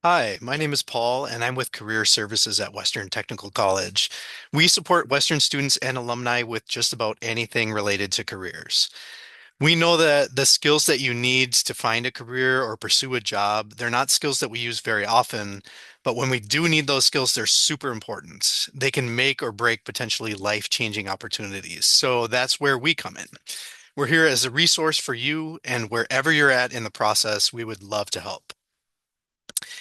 Hi, my name is Paul, and I'm with Career Services at Western Technical College. We support Western students and alumni with just about anything related to careers. We know that the skills that you need to find a career or pursue a job, they're not skills that we use very often, but when we do need those skills, they're super important. They can make or break potentially life-changing opportunities. So that's where we come in. We're here as a resource for you, and wherever you're at in the process, we would love to help.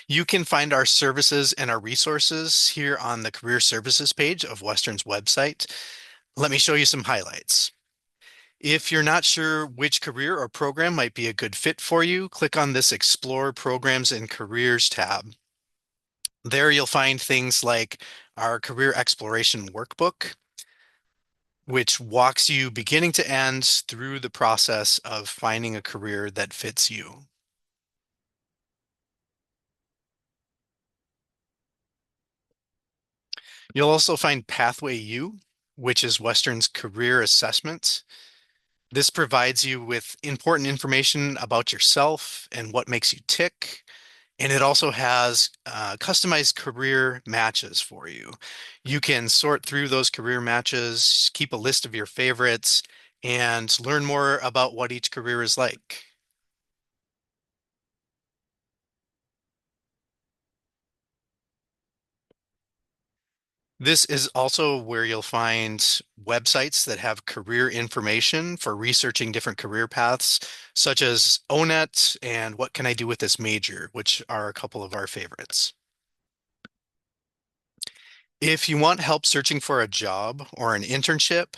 You can find our services and our resources here on the Career Services page of Western's website. Let me show you some highlights. If you're not sure which career or program might be a good fit for you, click on this Explore Programs and Careers tab. There you'll find things like our Career Exploration Workbook, which walks you beginning to end through the process of finding a career that fits you. You'll also find Pathway U, which is Western's career assessment. This provides you with important information about yourself and what makes you tick. And it also has customized career matches for you. You can sort through those career matches, keep a list of your favorites, and learn more about what each career is like. This is also where you'll find websites that have career information for researching different career paths, such as ONET and What Can I Do with This Major, which are a couple of our favorites. If you want help searching for a job or an internship,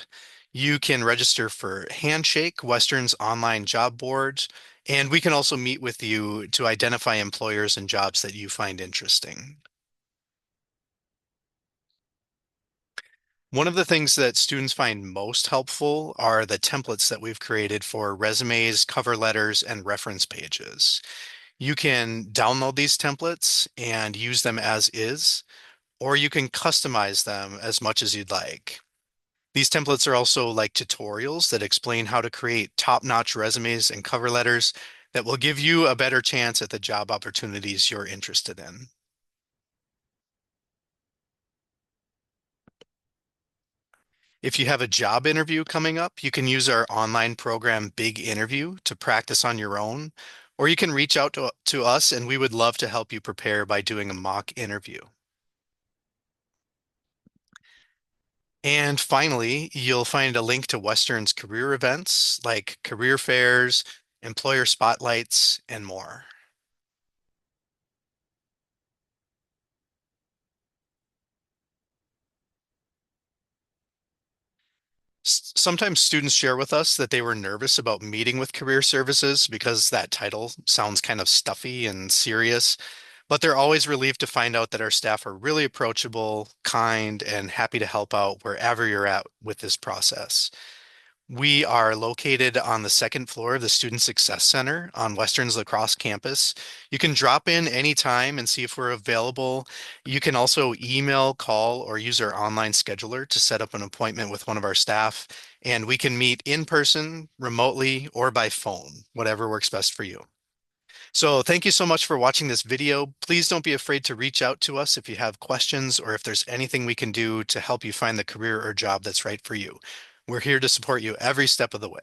you can register for Handshake, Western's online job board, and we can also meet with you to identify employers and jobs that you find interesting. One of the things that students find most helpful are the templates that we've created for resumes, cover letters, and reference pages. You can download these templates and use them as is, or you can customize them as much as you'd like. These templates are also like tutorials that explain how to create top-notch resumes and cover letters that will give you a better chance at the job opportunities you're interested in. If you have a job interview coming up, you can use our online program Big Interview to practice on your own, or you can reach out to us and we would love to help you prepare by doing a mock interview. And finally, you'll find a link to Western's career events like career fairs, employer spotlights, and more. Sometimes students share with us that they were nervous about meeting with career services because that title sounds kind of stuffy and serious, but they're always relieved to find out that our staff are really approachable, kind, and happy to help out wherever you're at with this process. We are located on the second floor of the Student Success Center on Western's La Crosse campus. You can drop in anytime and see if we're available. You can also email, call, or use our online scheduler to set up an appointment with one of our staff. And we can meet in person, remotely, or by phone, whatever works best for you. So thank you so much for watching this video. Please don't be afraid to reach out to us if you have questions or if there's anything we can do to help you find the career or job that's right for you. We're here to support you every step of the way.